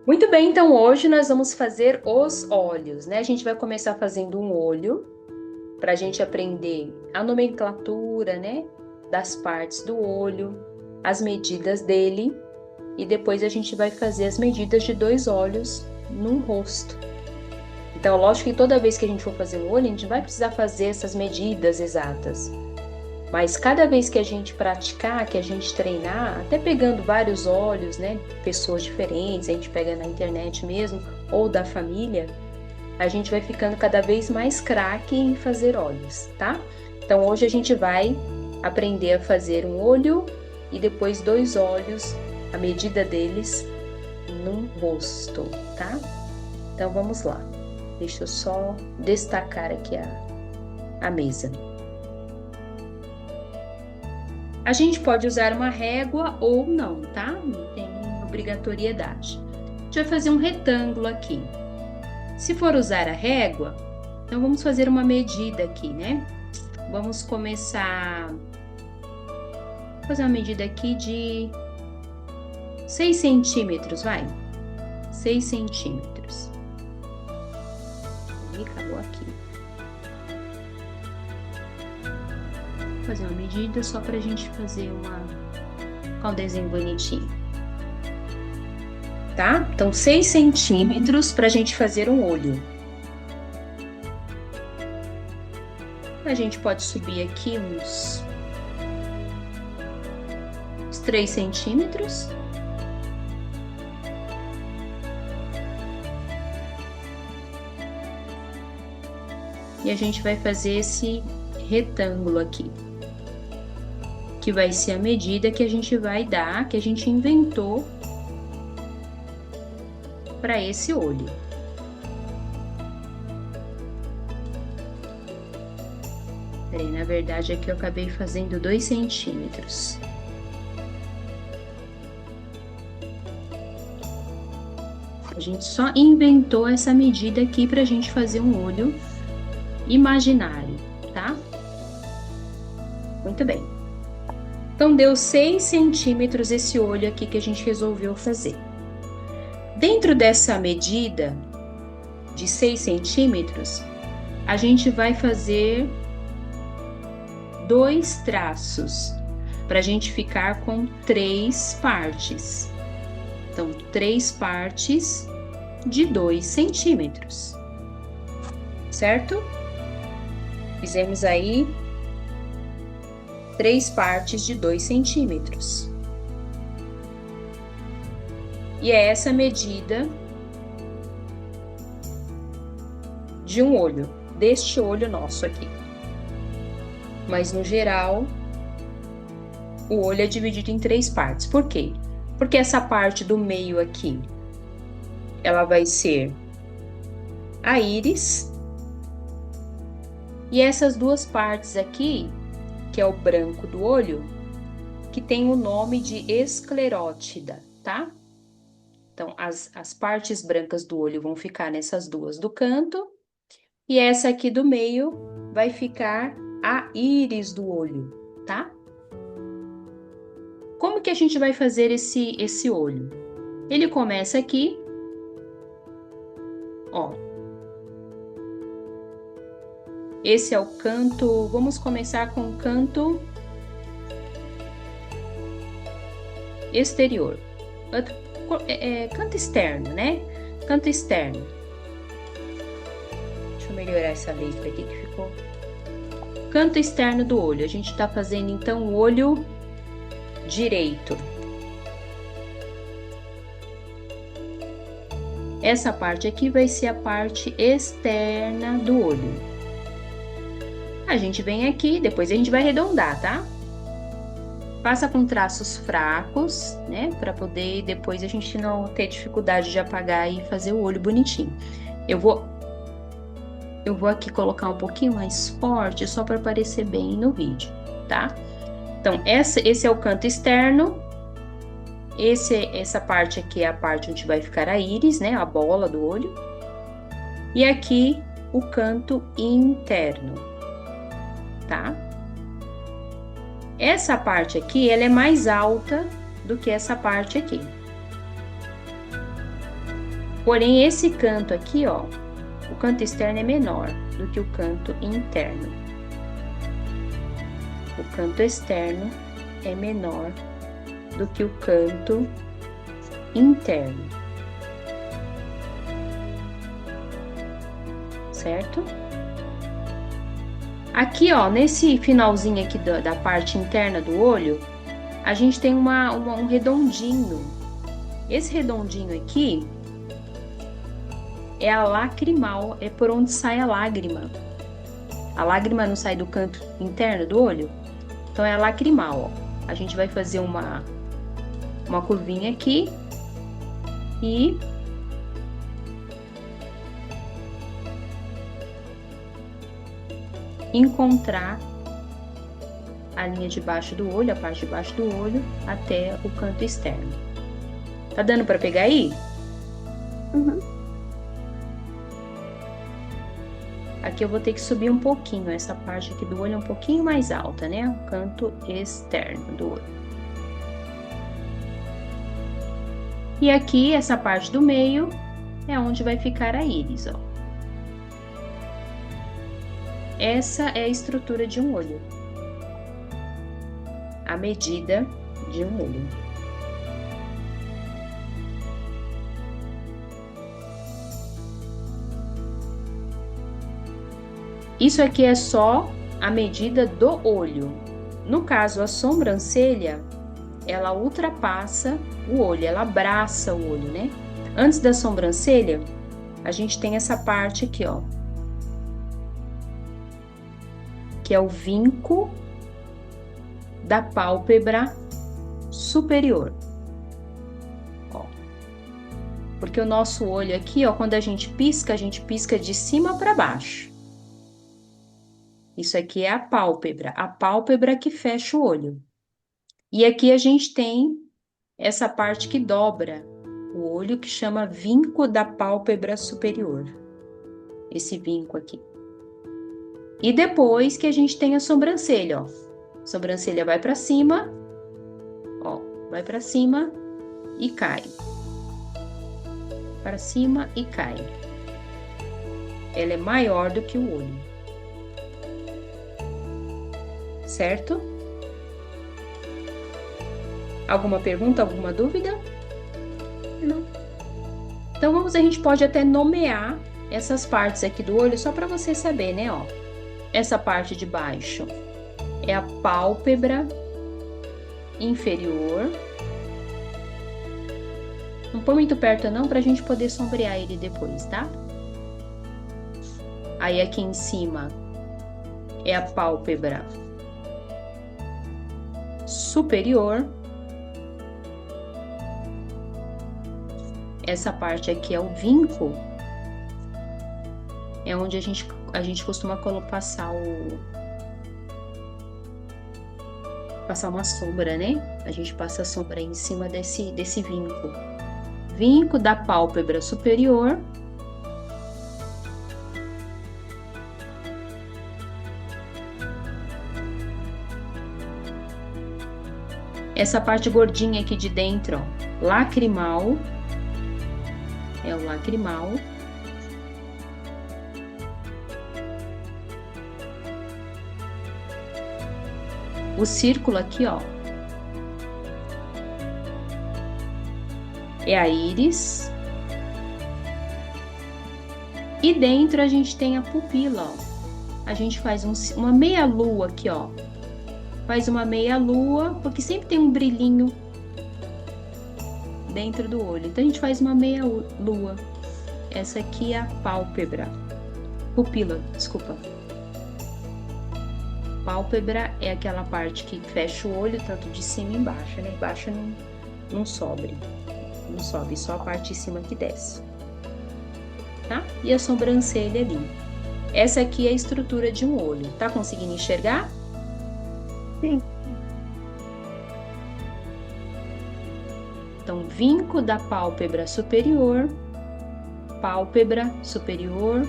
Muito bem, então hoje nós vamos fazer os olhos, né? A gente vai começar fazendo um olho, para a gente aprender a nomenclatura, né? Das partes do olho, as medidas dele, e depois a gente vai fazer as medidas de dois olhos num rosto. Então, lógico que toda vez que a gente for fazer um olho, a gente vai precisar fazer essas medidas exatas. Mas cada vez que a gente praticar, que a gente treinar, até pegando vários olhos, né, pessoas diferentes, a gente pega na internet mesmo, ou da família, a gente vai ficando cada vez mais craque em fazer olhos, tá? Então hoje a gente vai aprender a fazer um olho e depois dois olhos, a medida deles num rosto, tá? Então vamos lá. Deixa eu só destacar aqui a mesa. A gente pode usar uma régua ou não, tá? Não tem obrigatoriedade. A gente vai fazer um retângulo aqui. Se for usar a régua, então vamos fazer uma medida aqui, né? Vamos começar a fazer uma medida aqui de 6 centímetros, vai? 6 centímetros. E acabou aqui. Fazer uma medida só pra gente fazer um desenho bonitinho. Tá? Então, 6 centímetros pra gente fazer um olho. A gente pode subir aqui uns 3 centímetros. E a gente vai fazer esse retângulo aqui, que vai ser a medida que a gente vai dar, que a gente inventou para esse olho. Peraí, na verdade aqui eu acabei fazendo 2 centímetros. A gente só inventou essa medida aqui pra gente fazer um olho imaginário, tá? Muito bem. Então, deu 6 centímetros esse olho aqui que a gente resolveu fazer. Dentro dessa medida de 6 centímetros, a gente vai fazer 2 traços, para a gente ficar com 3 partes. Então, 3 partes de 2 centímetros, certo? Fizemos aí 3 partes de 2 centímetros. E é essa medida de um olho, deste olho nosso aqui. Mas no geral, o olho é dividido em 3 partes. Por quê? Porque essa parte do meio aqui, ela vai ser a íris. E essas duas partes aqui, que é o branco do olho, que tem o nome de esclerótida, tá? Então, as partes brancas do olho vão ficar nessas duas do canto, e essa aqui do meio vai ficar a íris do olho, tá? Como que a gente vai fazer esse olho? Ele começa aqui, ó. Esse é o canto, vamos começar com o canto exterior. Canto externo, né? Canto externo. Deixa eu melhorar essa letra aqui que ficou. Canto externo do olho. A gente tá fazendo então o olho direito. Essa parte aqui vai ser a parte externa do olho. A gente vem aqui, depois a gente vai arredondar, tá? Passa com traços fracos, né? Para poder depois a gente não ter dificuldade de apagar e fazer o olho bonitinho. Eu vou aqui colocar um pouquinho mais forte, só para aparecer bem no vídeo, tá? Então, esse é o canto externo. Essa parte aqui é a parte onde vai ficar a íris, né? A bola do olho. E aqui, o canto interno, tá? Essa parte aqui, ela é mais alta do que essa parte aqui. Porém, esse canto aqui, ó, o canto externo é menor do que o canto interno. O canto externo é menor do que o canto interno. Certo? Aqui, ó, nesse finalzinho aqui da parte interna do olho, a gente tem um redondinho. Esse redondinho aqui é a lacrimal, é por onde sai a lágrima. A lágrima não sai do canto interno do olho? Então, é a lacrimal, ó. A gente vai fazer uma curvinha aqui e encontrar a linha de baixo do olho, a parte de baixo do olho, até o canto externo. Tá dando para pegar aí? Uhum. Aqui eu vou ter que subir um pouquinho, essa parte aqui do olho é um pouquinho mais alta, né? O canto externo do olho. E aqui, essa parte do meio, é onde vai ficar a íris, ó. Essa é a estrutura de um olho. A medida de um olho. Isso aqui é só a medida do olho. No caso, a sobrancelha, ela ultrapassa o olho, ela abraça o olho, né? Antes da sobrancelha, a gente tem essa parte aqui, ó. Que é o vinco da pálpebra superior. Ó. Porque o nosso olho aqui, ó, quando a gente pisca de cima para baixo. Isso aqui é a pálpebra que fecha o olho. E aqui a gente tem essa parte que dobra o olho, que chama vinco da pálpebra superior. Esse vinco aqui. E depois que a gente tem a sobrancelha, ó. A sobrancelha vai para cima, ó, vai para cima e cai. Para cima e cai. Ela é maior do que o olho. Certo? Alguma pergunta, alguma dúvida? Não. Então a gente pode até nomear essas partes aqui do olho só para você saber, né, ó. Essa parte de baixo é a pálpebra inferior. Não põe muito perto não, pra gente poder sombrear ele depois, tá? Aí aqui em cima é a pálpebra superior. Essa parte aqui é o vinco. É onde a gente costuma passar uma sombra, né? A gente passa a sombra em cima desse vinco. Vinco da pálpebra superior. Essa parte gordinha aqui de dentro, ó, lacrimal. É o lacrimal. O círculo aqui, ó, é a íris. E dentro a gente tem a pupila, ó. A gente faz uma meia-lua aqui, ó. Faz uma meia-lua, porque sempre tem um brilhinho dentro do olho. Então a gente faz uma meia-lua. Essa aqui é a pálpebra. Pupila, desculpa. Pálpebra é aquela parte que fecha o olho, tanto de cima e embaixo, né? Embaixo não sobe. Não sobe, só a parte de cima que desce. Tá? E a sobrancelha ali. Essa aqui é a estrutura de um olho. Tá conseguindo enxergar? Sim. Então, vinco da pálpebra superior. Pálpebra superior.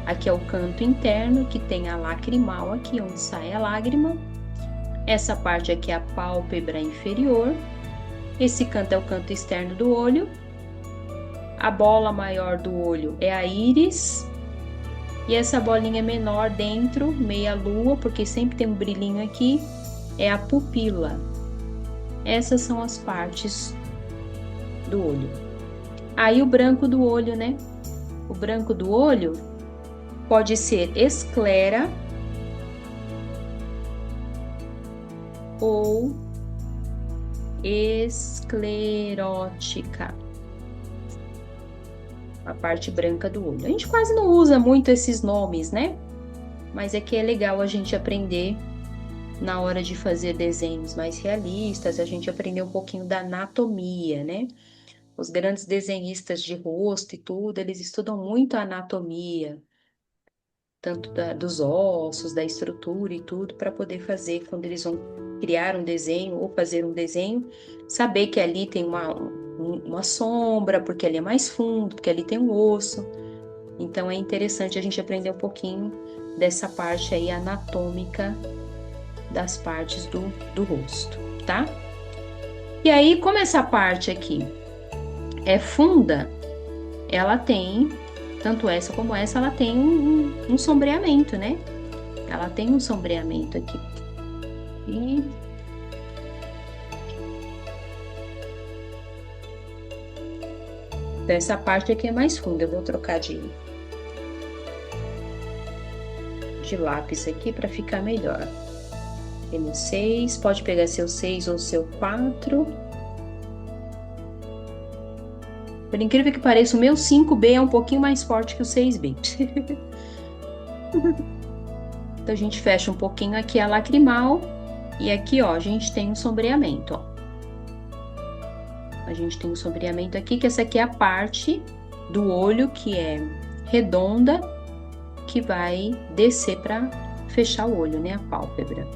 Aqui é o canto interno, que tem a lacrimal aqui, onde sai a lágrima. Essa parte aqui é a pálpebra inferior. Esse canto é o canto externo do olho. A bola maior do olho é a íris. E essa bolinha menor dentro, meia lua, porque sempre tem um brilhinho aqui, é a pupila. Essas são as partes do olho. Aí o branco do olho, né? O branco do olho pode ser esclera ou esclerótica. A parte branca do olho. A gente quase não usa muito esses nomes, né? Mas é que é legal a gente aprender na hora de fazer desenhos mais realistas, a gente aprender um pouquinho da anatomia, né? Os grandes desenhistas de rosto e tudo, eles estudam muito a anatomia, tanto dos ossos, da estrutura e tudo, para poder fazer, quando eles vão criar um desenho ou fazer um desenho, saber que ali tem uma sombra, porque ali é mais fundo, porque ali tem um osso. Então é interessante a gente aprender um pouquinho dessa parte aí anatômica das partes do rosto, tá? E aí, como essa parte aqui é funda, ela tem, tanto essa como essa, ela tem um sombreamento, né? Ela tem um sombreamento aqui. E então, essa parte aqui é mais funda. Eu vou trocar de lápis aqui para ficar melhor. M6, pode pegar seu 6 ou seu 4. Por incrível que pareça, o meu 5B é um pouquinho mais forte que o 6B. Então, a gente fecha um pouquinho aqui a lacrimal. E aqui, ó, a gente tem um sombreamento, ó. A gente tem um sombreamento aqui, que essa aqui é a parte do olho que é redonda, que vai descer para fechar o olho, né? A pálpebra.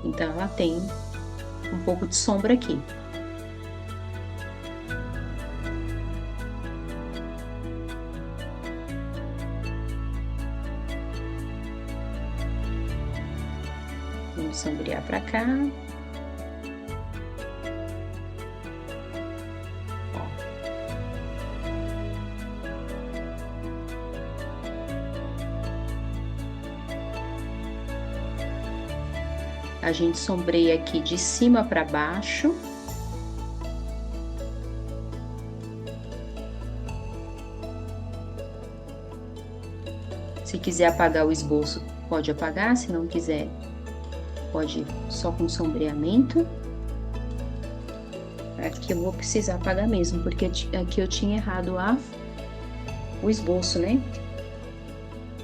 Então, ela tem um pouco de sombra aqui. Vamos sombrear para cá. A gente sombreia aqui de cima para baixo. Se quiser apagar o esboço, pode apagar. Se não quiser, pode só com sombreamento. Aqui eu vou precisar apagar mesmo, porque aqui eu tinha errado o esboço, né?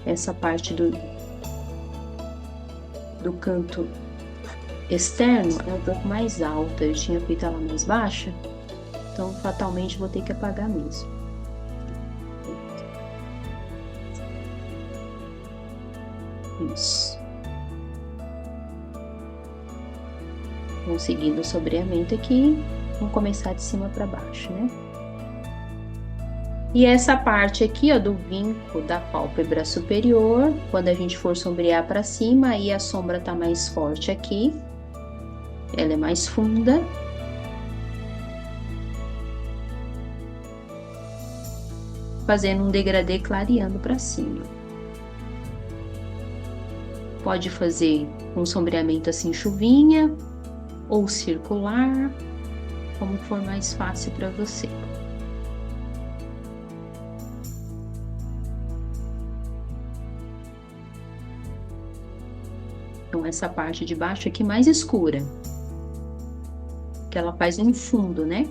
Essa parte do canto externo é um pouco mais alta, eu tinha feito ela mais baixa, então fatalmente vou ter que apagar mesmo. Isso. Vou seguindo o sombreamento aqui, vamos começar de cima para baixo, né? E essa parte aqui, ó, do vinco da pálpebra superior, quando a gente for sombrear para cima, aí a sombra tá mais forte aqui. Ela é mais funda. Fazendo um degradê clareando para cima. Pode fazer um sombreamento assim, chuvinha, ou circular, como for mais fácil para você. Então, essa parte de baixo aqui mais escura, que ela faz um fundo, né?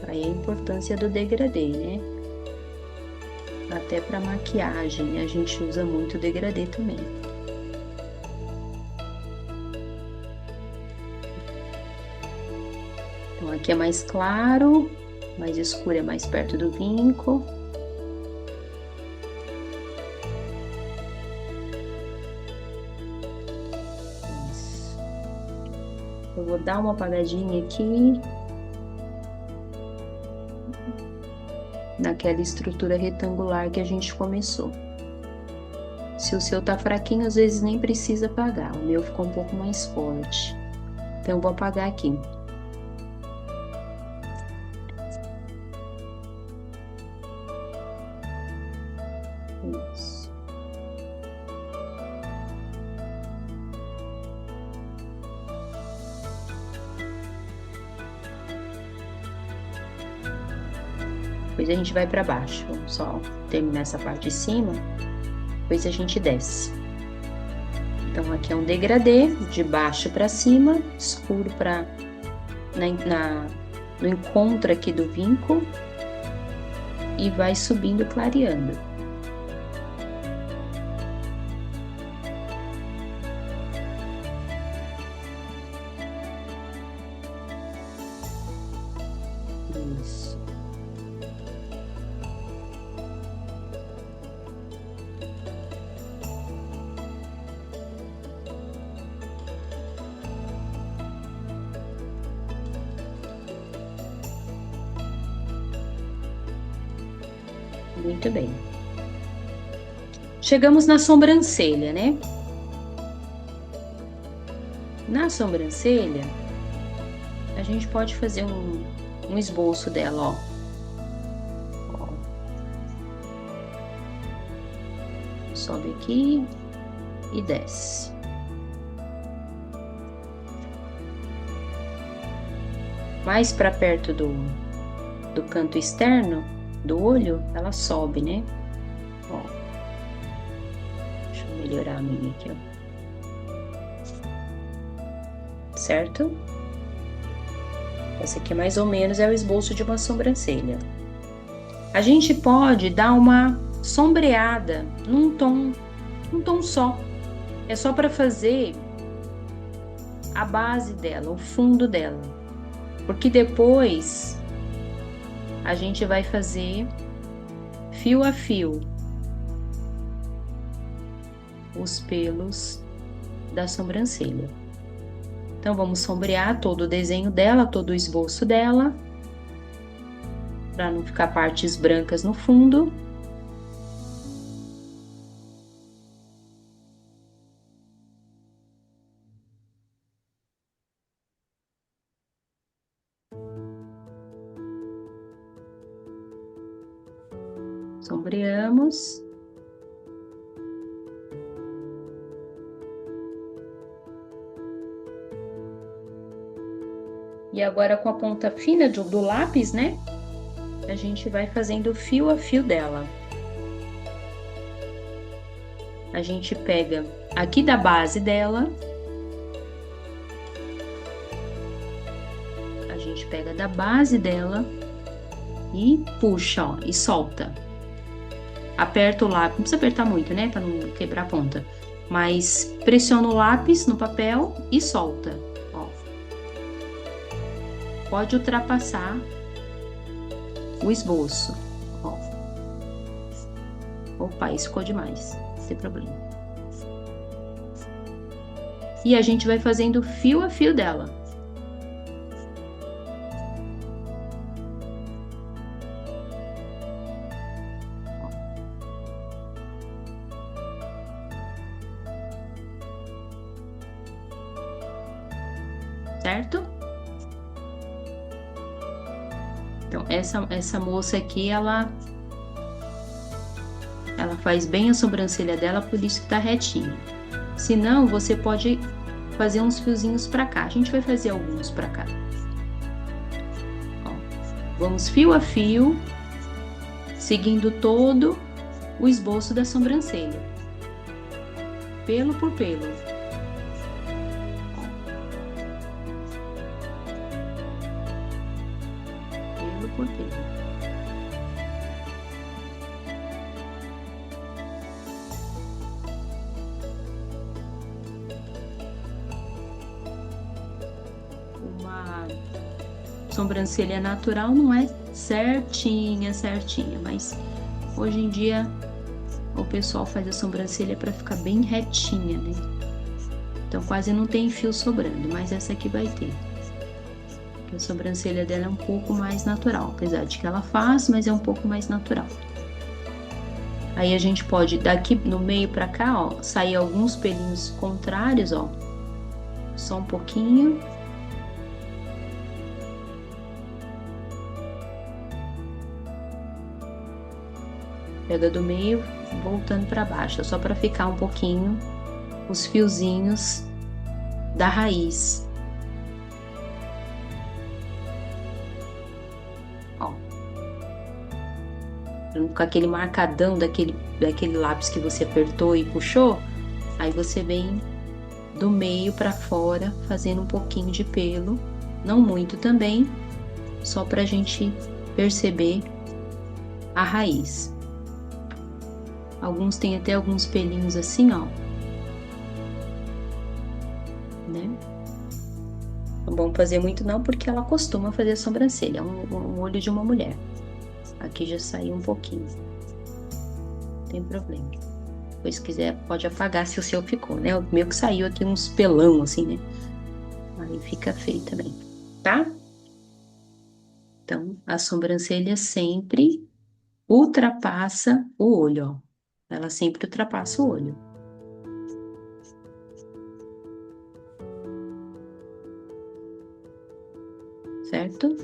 Aí a importância do degradê, né? Até para maquiagem a gente usa muito degradê também. Então, aqui é mais claro, mais escuro é mais perto do vinco. Isso. Eu vou dar uma apagadinha aqui. Naquela estrutura retangular que a gente começou. Se o seu tá fraquinho, às vezes nem precisa apagar. O meu ficou um pouco mais forte. Então, eu vou apagar aqui. Isso. Depois a gente vai para baixo. Vamos só terminar essa parte de cima. Depois a gente desce. Então, aqui é um degradê, de baixo para cima, escuro para no encontro aqui do vinco. E vai subindo, clareando. Isso. Muito bem. Chegamos na sobrancelha, né? Na sobrancelha, a gente pode fazer um esboço dela, ó. Sobe aqui e desce. Mais para perto do canto externo do olho, ela sobe, né? Ó. Deixa eu melhorar a minha aqui, ó. Certo? Esse aqui mais ou menos é o esboço de uma sobrancelha. A gente pode dar uma sombreada num tom só. É só para fazer a base dela, o fundo dela. Porque depois a gente vai fazer fio a fio os pelos da sobrancelha. Então, vamos sombrear todo o desenho dela, todo o esboço dela, para não ficar partes brancas no fundo. Sombreamos. E agora com a ponta fina do lápis, né? A gente vai fazendo fio a fio dela. A gente pega aqui da base dela. A gente pega da base dela e puxa, ó, e solta. Aperta o lápis, não precisa apertar muito, né? Pra não quebrar a ponta. Mas pressiona o lápis no papel e solta. Pode ultrapassar o esboço. Ó. Opa, isso ficou demais. Não tem problema. E a gente vai fazendo fio a fio dela. Certo? Então, essa moça aqui, ela faz bem a sobrancelha dela, por isso que tá retinho. Se não, você pode fazer uns fiozinhos pra cá. A gente vai fazer alguns pra cá. Ó, vamos fio a fio, seguindo todo o esboço da sobrancelha. Pelo por pelo. Por pelo. sobrancelha natural não é certinha, mas hoje em dia o pessoal faz a sobrancelha para ficar bem retinha, né? Então quase não tem fio sobrando, mas essa aqui vai ter. Porque a sobrancelha dela é um pouco mais natural, apesar de que ela faz, mas é um pouco mais natural. Aí a gente pode, daqui no meio pra cá, ó, sair alguns pelinhos contrários, ó. Só um pouquinho. Pega do meio, voltando pra baixo, só pra ficar um pouquinho os fiozinhos da raiz. Ó. Pra não ficar aquele marcadão daquele lápis que você apertou e puxou, aí você vem do meio para fora, fazendo um pouquinho de pelo, não muito também, só pra gente perceber a raiz. Alguns têm até alguns pelinhos assim, ó, né? Não vamos fazer muito não, porque ela costuma fazer a sobrancelha, um olho de uma mulher. Aqui já saiu um pouquinho, não tem problema. Depois, se quiser, pode apagar se o seu ficou, né? O meu que saiu aqui uns pelão, assim, né? Aí fica feio também, tá? Então, a sobrancelha sempre ultrapassa o olho, ó. Ela sempre ultrapassa o olho. Certo?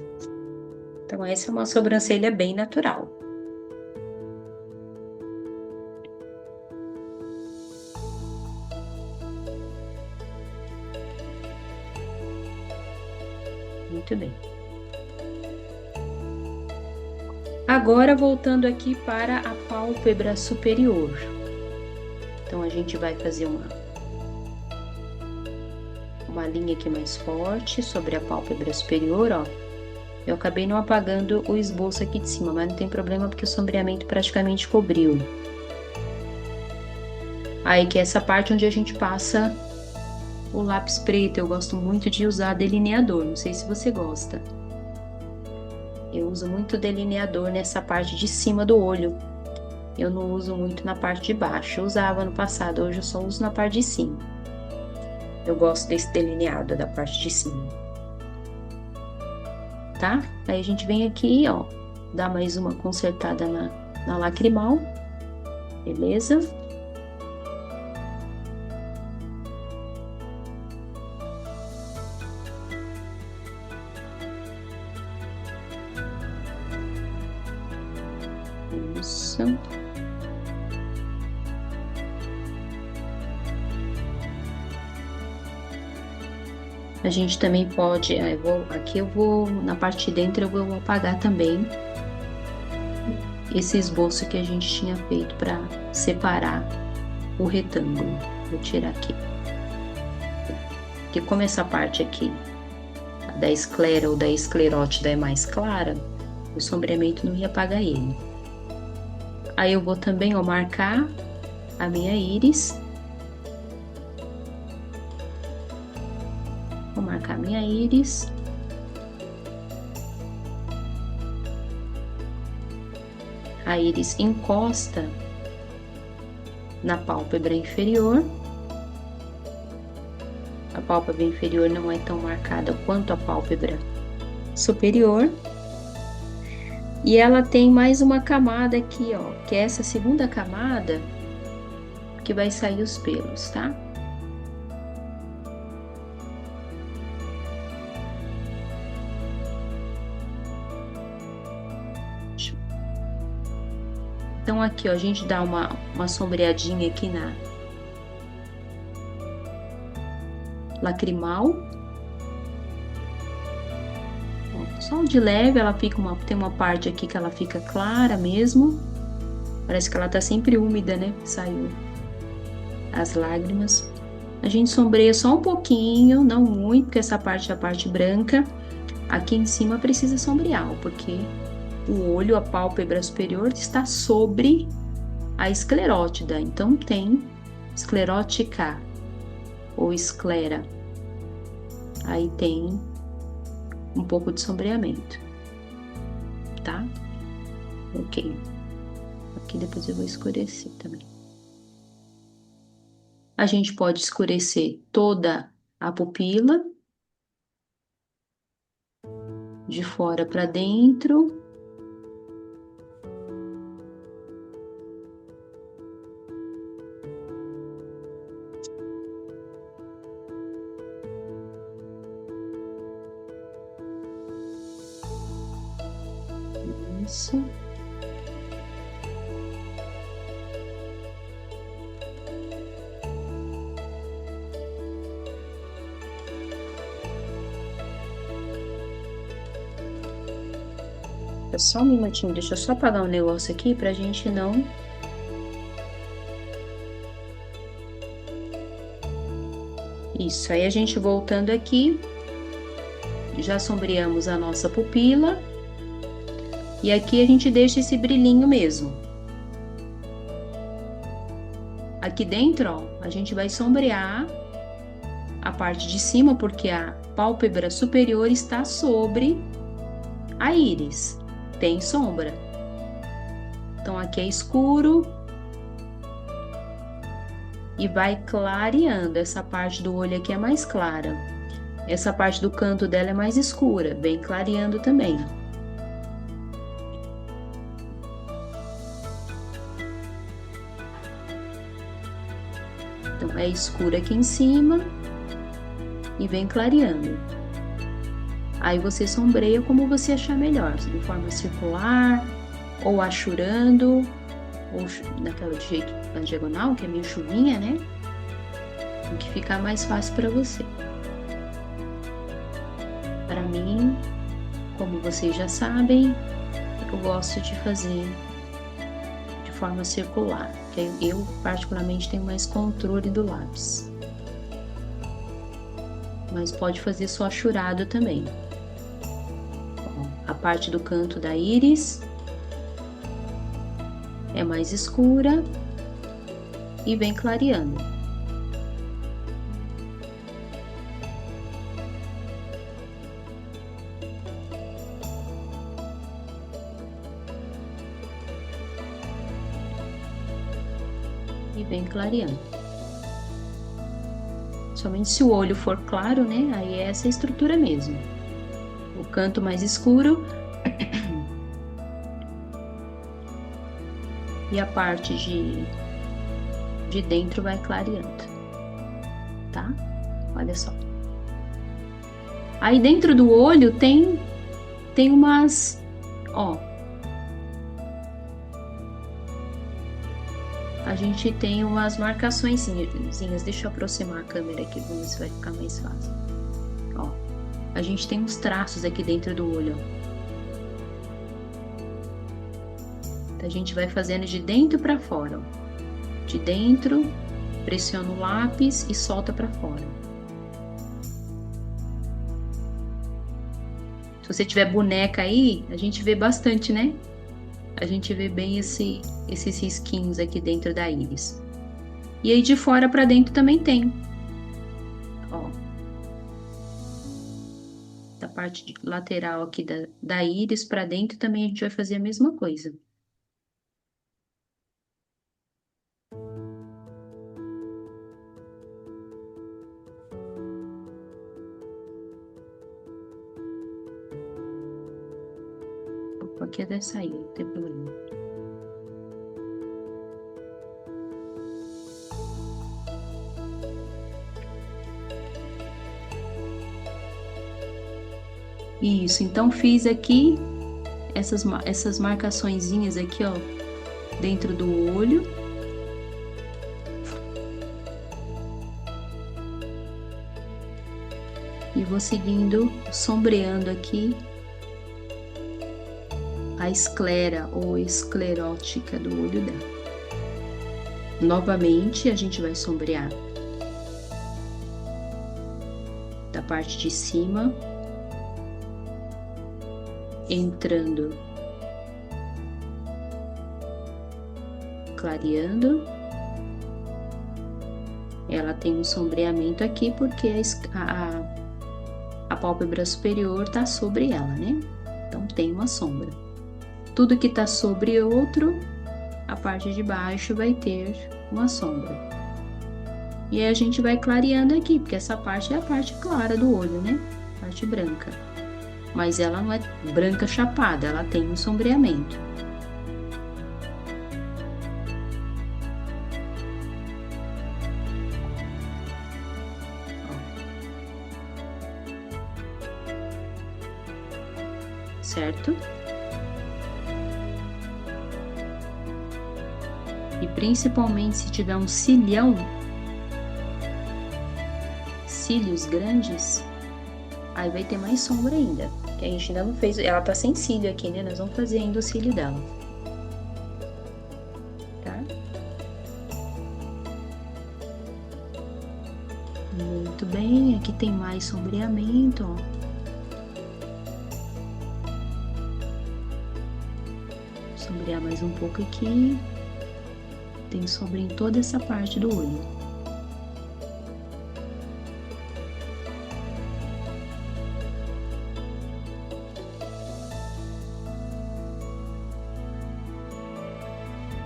Então, essa é uma sobrancelha bem natural. Muito bem. Agora, voltando aqui para a pálpebra superior. Então, a gente vai fazer uma linha aqui mais forte sobre a pálpebra superior, ó. Eu acabei não apagando o esboço aqui de cima, mas não tem problema porque o sombreamento praticamente cobriu. Aí que é essa parte onde a gente passa o lápis preto. Eu gosto muito de usar delineador, não sei se você gosta. Eu uso muito delineador nessa parte de cima do olho. Eu não uso muito na parte de baixo. Eu usava no passado, hoje eu só uso na parte de cima. Eu gosto desse delineado da parte de cima. Tá? Aí a gente vem aqui, ó, dá mais uma consertada na lacrimal. Beleza? Isso. A gente também pode, aqui eu vou, na parte de dentro eu vou apagar também esse esboço que a gente tinha feito para separar o retângulo. Vou tirar aqui. Porque como essa parte aqui da esclera ou da esclerótida é mais clara, o sombreamento não ia apagar ele. Aí eu vou também, ó, marcar a minha íris. Vou marcar minha íris. A íris encosta na pálpebra inferior. A pálpebra inferior não é tão marcada quanto a pálpebra superior. E ela tem mais uma camada aqui, ó, que é essa segunda camada que vai sair os pelos, tá? Então, aqui, ó, a gente dá uma sombreadinha aqui na lacrimal. Só de leve, ela fica tem uma parte aqui que ela fica clara mesmo. Parece que ela tá sempre úmida, né? Saiu as lágrimas. A gente sombreia só um pouquinho, não muito, porque essa parte é a parte branca. Aqui em cima precisa sombrear, porque o olho, a pálpebra superior, está sobre a esclerótida. Então, tem esclerótica ou esclera. Aí tem um pouco de sombreamento, tá? Ok. Aqui depois eu vou escurecer também. A gente pode escurecer toda a pupila, de fora para dentro. Isso. Só um minutinho, deixa eu só apagar um negócio aqui pra gente não... Isso, aí a gente voltando aqui, já sombreamos a nossa pupila. E aqui a gente deixa esse brilhinho mesmo. Aqui dentro, ó, a gente vai sombrear a parte de cima, porque a pálpebra superior está sobre a íris. Tem sombra. Então, aqui é escuro. E vai clareando. Essa parte do olho aqui é mais clara. Essa parte do canto dela é mais escura. Vem clareando também. Então, é escuro aqui em cima. E vem clareando. Aí você sombreia como você achar melhor, de forma circular, ou achurando, ou daquela de jeito na diagonal, que é meio chuvinha, né? O que ficar mais fácil para você. Para mim, como vocês já sabem, eu gosto de fazer de forma circular, que eu particularmente tenho mais controle do lápis. Mas pode fazer só achurado também. A parte do canto da íris é mais escura e vem clareando. E vem clareando. Somente se o olho for claro, né? Aí é essa estrutura mesmo. O canto mais escuro e a parte de dentro vai clareando, tá? Olha só. Aí dentro do olho tem umas, ó. A gente tem umas marcaçõezinhas. Deixa eu aproximar a câmera aqui, vamos ver se vai ficar mais fácil. Ó. A gente tem uns traços aqui dentro do olho, ó. Então, a gente vai fazendo de dentro para fora, ó. De dentro, pressiona o lápis e solta para fora. Se você tiver boneca aí, a gente vê bastante, né? A gente vê bem esses risquinhos aqui dentro da íris. E aí de fora para dentro também tem. Ó. Da parte lateral aqui da íris para dentro também a gente vai fazer a mesma coisa. Aqui até sair, não tem problema. Isso, então fiz aqui essas marcaçõezinhas aqui, ó, dentro do olho. E vou seguindo, sombreando aqui a esclera ou esclerótica do olho dela. Novamente, a gente vai sombrear da parte de cima, entrando, clareando. Ela tem um sombreamento aqui porque a pálpebra superior tá sobre ela, né? Então tem uma sombra. Tudo que tá sobre outro, a parte de baixo vai ter uma sombra. E aí a gente vai clareando aqui, porque essa parte é a parte clara do olho, né? Parte branca. Mas ela não é branca chapada, ela tem um sombreamento. Certo? E principalmente se tiver um cílios grandes, aí vai ter mais sombra ainda. Que a gente ainda não fez, ela tá sem cílio aqui, né? Nós vamos fazer ainda o cílio dela. Tá? Muito bem, aqui tem mais sombreamento, ó. Sombrear mais um pouco aqui. Tem sombra em toda essa parte do olho.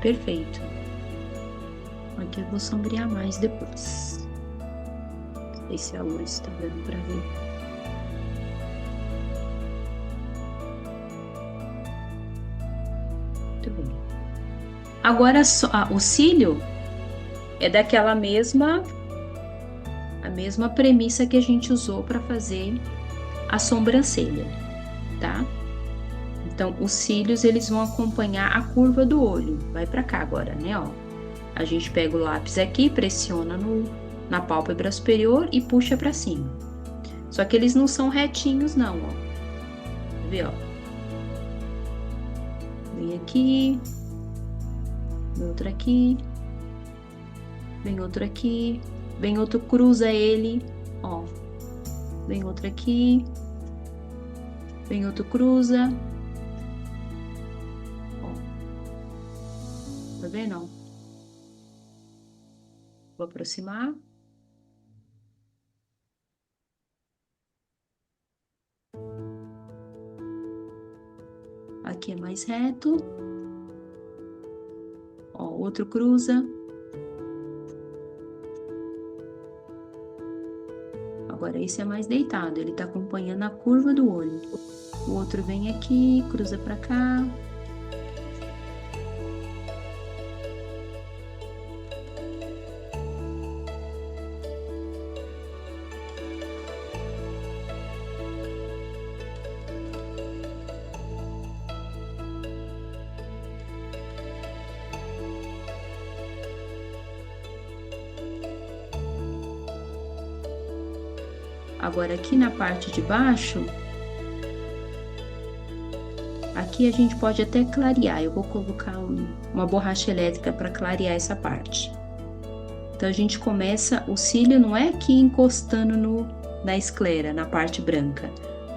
Perfeito. Aqui eu vou sombrear mais depois. Não sei se a luz está dando para ver. Muito bem. Agora o cílio é daquela a mesma premissa que a gente usou para fazer a sobrancelha, tá? Então, os cílios, eles vão acompanhar a curva do olho. Vai pra cá agora, né, ó. A gente pega o lápis aqui, pressiona na pálpebra superior e puxa pra cima. Só que eles não são retinhos, não, ó. Quer ver, ó. Vem aqui. Vem outro aqui. Vem outro aqui. Vem outro, cruza ele, ó. Vem outro aqui. Vem outro, cruza. Tá vendo, ó? Vou aproximar. Aqui é mais reto. Ó, outro cruza. Agora esse é mais deitado, ele tá acompanhando a curva do olho. O outro vem aqui, cruza pra cá. Agora aqui na parte de baixo, aqui a gente pode até clarear. Eu vou colocar uma borracha elétrica para clarear essa parte. Então a gente começa, o cílio não é aqui encostando na esclera, na parte branca.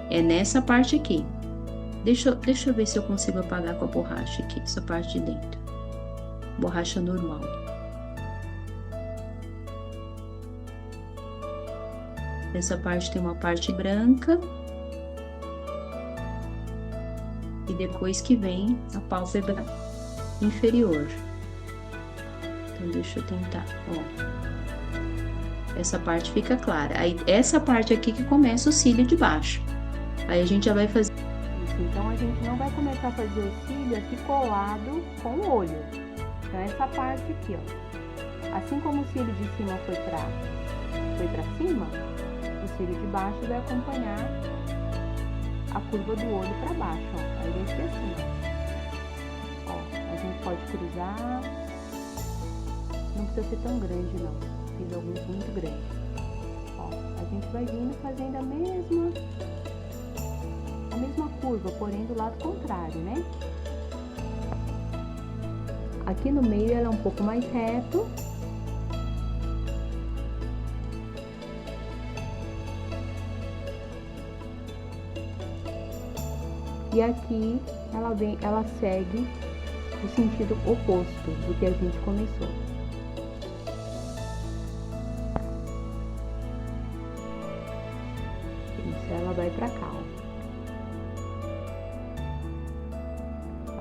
É nessa parte aqui. Deixa eu ver se eu consigo apagar com a borracha aqui, essa parte de dentro. Borracha normal. Essa parte tem uma parte branca. E depois que vem a pálpebra inferior. Então, deixa eu tentar, ó. Essa parte fica clara. Aí, essa parte aqui que começa o cílio de baixo. Aí, a gente já vai fazer... Então, a gente não vai começar a fazer o cílio aqui colado com o olho. Então, essa parte aqui, ó. Assim como o cílio de cima foi pra cima, o cílio de baixo vai acompanhar a curva do olho para baixo, ó. Aí vai ser assim, ó. Ó, a gente pode cruzar. Não precisa ser tão grande, não. Fiz alguns muito grandes. Ó, a gente vai vindo fazendo a mesma curva, porém do lado contrário, né? Aqui no meio ela é um pouco mais reto. E aqui ela segue o sentido oposto do que a gente começou. Pincela ela vai pra cá, ó.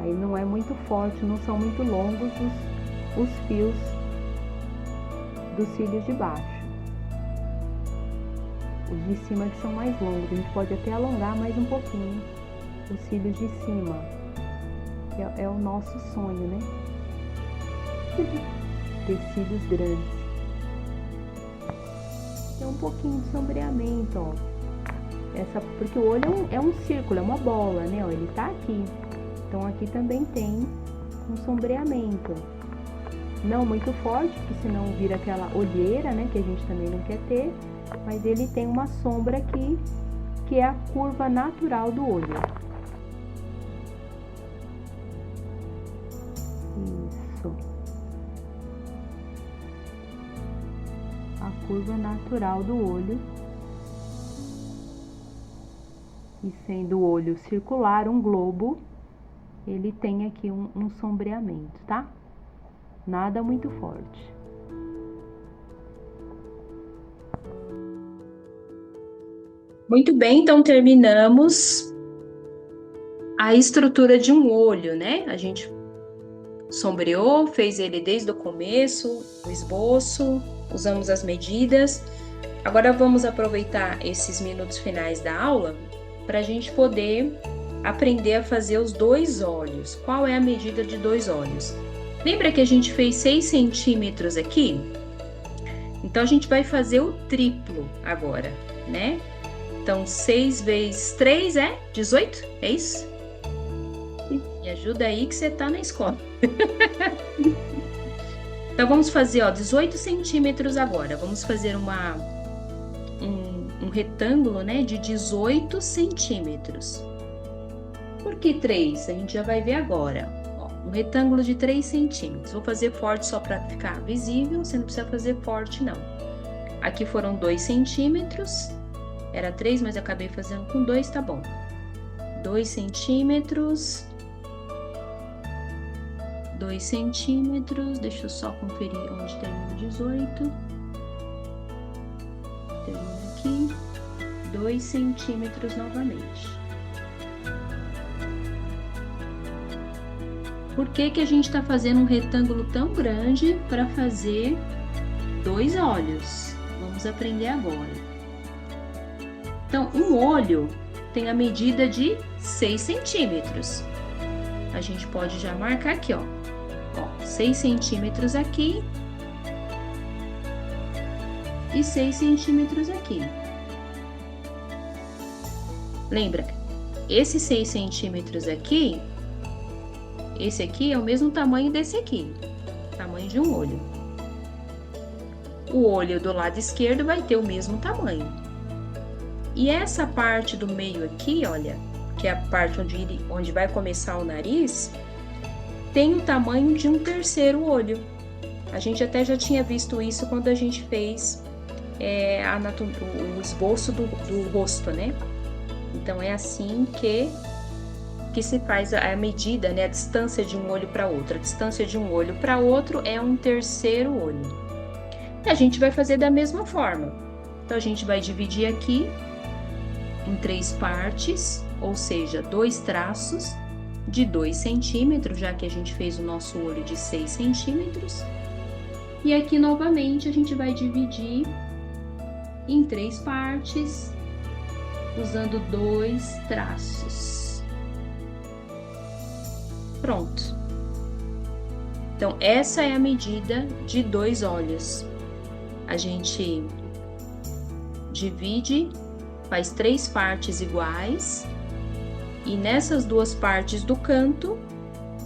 Aí não é muito forte, não são muito longos os fios dos cílios de baixo. Os de cima que são mais longos, a gente pode até alongar mais um pouquinho os cílios de cima, que é o nosso sonho, né? Ter cílios grandes. Tem um pouquinho de sombreamento, ó. Porque o olho é um círculo, é uma bola, né? Ó, ele tá aqui. Então aqui também tem um sombreamento. Não muito forte, porque senão vira aquela olheira, né? Que a gente também não quer ter. Mas ele tem uma sombra aqui, que é a curva natural do olho. Isso. A curva natural do olho. E sendo o olho circular, um globo, ele tem aqui um sombreamento, tá? Nada muito forte. Muito bem, então terminamos a estrutura de um olho, né? A gente sombreou, fez ele desde o começo, o esboço, usamos as medidas. Agora vamos aproveitar esses minutos finais da aula para a gente poder aprender a fazer os dois olhos. Qual é a medida de dois olhos? Lembra que a gente fez 6 centímetros aqui? Então a gente vai fazer o triplo agora, né? Então 6 vezes 3 é 18? É isso? Me ajuda aí que você tá na escola. Então vamos fazer, ó, 18 centímetros agora. Vamos fazer um retângulo, né, de 18 centímetros. Por que 3? A gente já vai ver agora. Ó, um retângulo de 3 centímetros. Vou fazer forte só para ficar visível, você não precisa fazer forte, não. Aqui foram 2 centímetros. Era 3, mas eu acabei fazendo com 2, tá bom. 2 centímetros. 2 centímetros. Deixa eu só conferir onde termina 18. Termina aqui. 2 centímetros novamente. Por que que a gente está fazendo um retângulo tão grande para fazer dois olhos? Vamos aprender agora. Então, um olho tem a medida de 6 centímetros. A gente pode já marcar aqui, ó. 6 centímetros aqui. E 6 centímetros aqui. Lembra, esse 6 centímetros aqui, esse aqui é o mesmo tamanho desse aqui. Tamanho de um olho. O olho do lado esquerdo vai ter o mesmo tamanho. E essa parte do meio aqui, olha, que é a parte onde vai começar o nariz, tem o tamanho de um terceiro olho. A gente até já tinha visto isso quando a gente fez o esboço do rosto, né? Então, é assim que se faz a medida, né? A distância de um olho para outro. A distância de um olho para outro é um terceiro olho. E a gente vai fazer da mesma forma. Então, a gente vai dividir aqui em 3 partes, ou seja, 2 traços de 2 centímetros, já que a gente fez o nosso olho de 6 centímetros. E aqui, novamente, a gente vai dividir em 3 partes, usando 2 traços. Pronto. Então, essa é a medida de 2 olhos. A gente divide, faz 3 partes iguais, e nessas 2 partes do canto,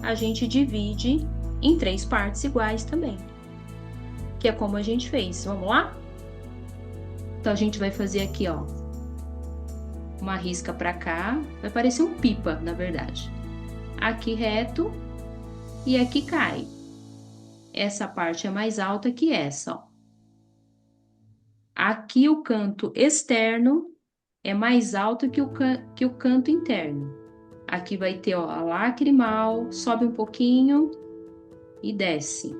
a gente divide em 3 partes iguais também, que é como a gente fez. Vamos lá? Então, a gente vai fazer aqui, ó, uma risca pra cá, vai parecer um pipa, na verdade. Aqui reto e aqui cai. Essa parte é mais alta que essa, ó. Aqui o canto externo é mais alto que o canto interno. Aqui vai ter, ó, a lacrimal, sobe um pouquinho e desce.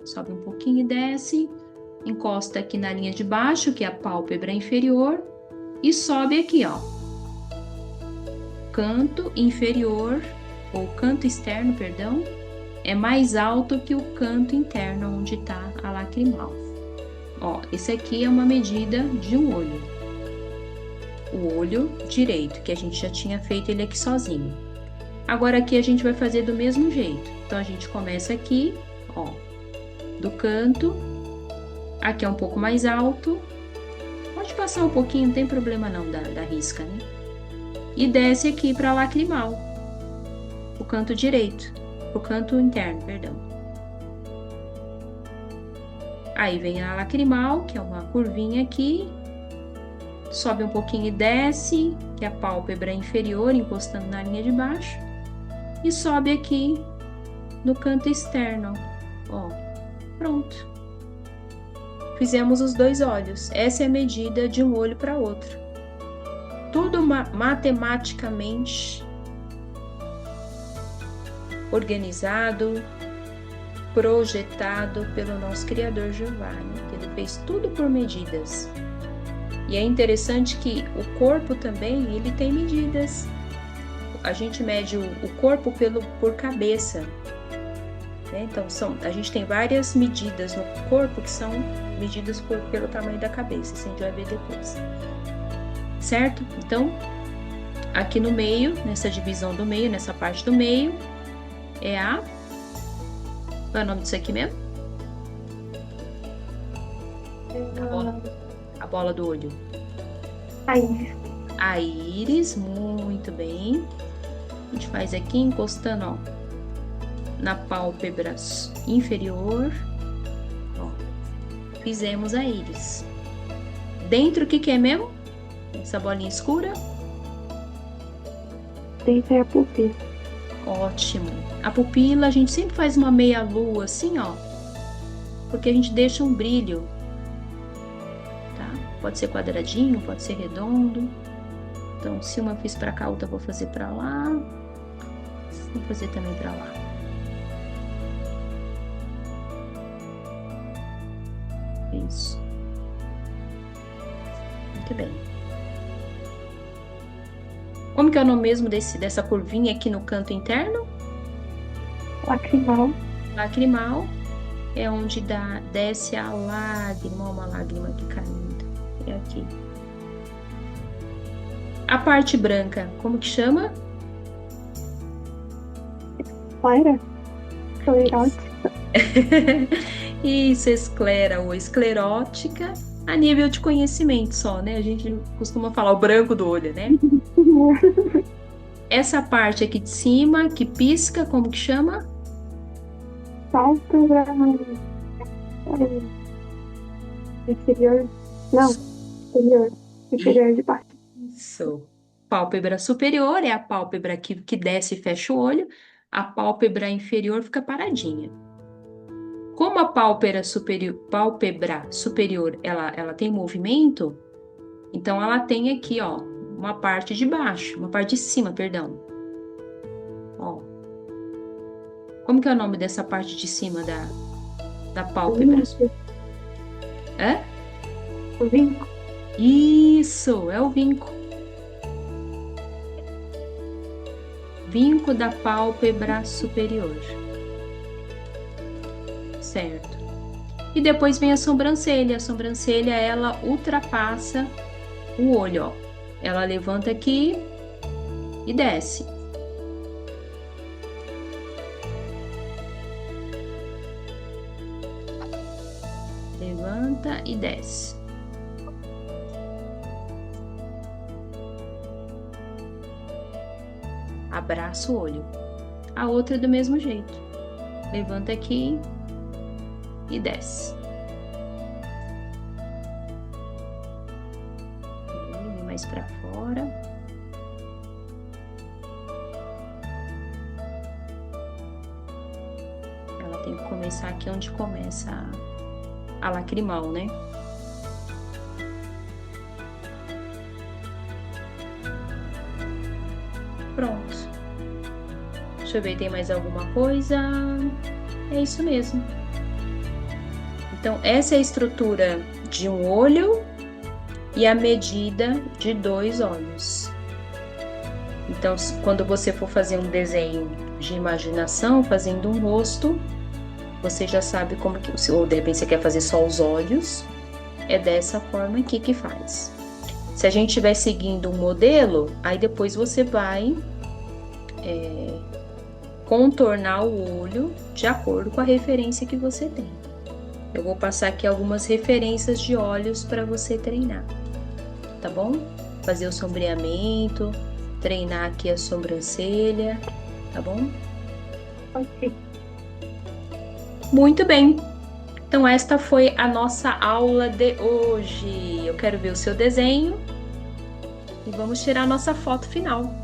Sobe um pouquinho e desce. Encosta aqui na linha de baixo, que é a pálpebra inferior, e sobe aqui, ó. Canto inferior, ou canto externo, perdão, é mais alto que o canto interno, onde tá a lacrimal. Ó, esse aqui é uma medida de um olho. O olho direito, que a gente já tinha feito ele aqui sozinho. Agora aqui a gente vai fazer do mesmo jeito. Então, a gente começa aqui, ó, do canto. Aqui é um pouco mais alto. Pode passar um pouquinho, não tem problema não da risca, né? E desce aqui para lacrimal. O canto direito. O canto interno, perdão. Aí vem a lacrimal, que é uma curvinha aqui. Sobe um pouquinho e desce, que é a pálpebra inferior, encostando na linha de baixo. E sobe aqui no canto externo, ó. Pronto. Fizemos os dois olhos. Essa é a medida de um olho para outro. Tudo matematicamente organizado, projetado pelo nosso Criador Jeová, né? Ele fez tudo por medidas. E é interessante que o corpo também, ele tem medidas. A gente mede o corpo por cabeça, né? Então, a gente tem várias medidas no corpo que são medidas pelo tamanho da cabeça. Isso a gente vai ver depois. Certo? Então, aqui no meio, nessa divisão do meio, nessa parte do meio, qual é o nome disso aqui mesmo? A bola do olho. A íris. A íris, muito bem. A gente faz aqui encostando, ó, na pálpebra inferior. Ó, fizemos a íris. Dentro, o que é mesmo? Essa bolinha escura? Dentro é a pupila. Ótimo. A pupila, a gente sempre faz uma meia lua assim, ó. Porque a gente deixa um brilho. Tá? Pode ser quadradinho, pode ser redondo. Então, se uma fiz pra cá, outra vou fazer pra lá. Vou fazer também pra lá. Isso. Muito bem. Como que é o nome mesmo dessa curvinha aqui no canto interno? Lacrimal. Lacrimal é onde desce a lágrima, uma lágrima aqui caindo. É aqui. A parte branca, como que chama? Esclera. Esclerótica. Isso, esclera ou esclerótica, a nível de conhecimento só, né? A gente costuma falar o branco do olho, né? Essa parte aqui de cima, que pisca, como que chama? Pálpebra inferior. Não, superior. Inferior de baixo. Isso. Pálpebra superior é a pálpebra que desce e fecha o olho. A pálpebra inferior fica paradinha. Como a pálpebra superior ela tem movimento, então ela tem aqui, ó, uma parte de baixo, uma parte de cima, perdão. Ó. Como que é o nome dessa parte de cima da pálpebra? É? O vinco. Isso, é o vinco. Vinco da pálpebra superior. Certo. E depois vem a sobrancelha. A sobrancelha, ela ultrapassa o olho, ó. Ela levanta aqui e desce. Levanta e desce. Abraça o olho. A outra do mesmo jeito. Levanta aqui e desce. Vem mais para fora. Ela tem que começar aqui onde começa a lacrimal, né? Pronto. Deixa eu ver, tem mais alguma coisa? É isso mesmo. Então, essa é a estrutura de um olho e a medida de 2 olhos. Então, quando você for fazer um desenho de imaginação, fazendo um rosto, você já sabe como que, ou de repente você quer fazer só os olhos, é dessa forma aqui que faz. Se a gente estiver seguindo um modelo, aí depois você vai contornar o olho de acordo com a referência que você tem. Eu vou passar aqui algumas referências de olhos para você treinar, tá bom? Fazer o sombreamento, treinar aqui a sobrancelha, tá bom? Ok. Muito bem. Então esta foi a nossa aula de hoje. Eu quero ver o seu desenho e vamos tirar a nossa foto final.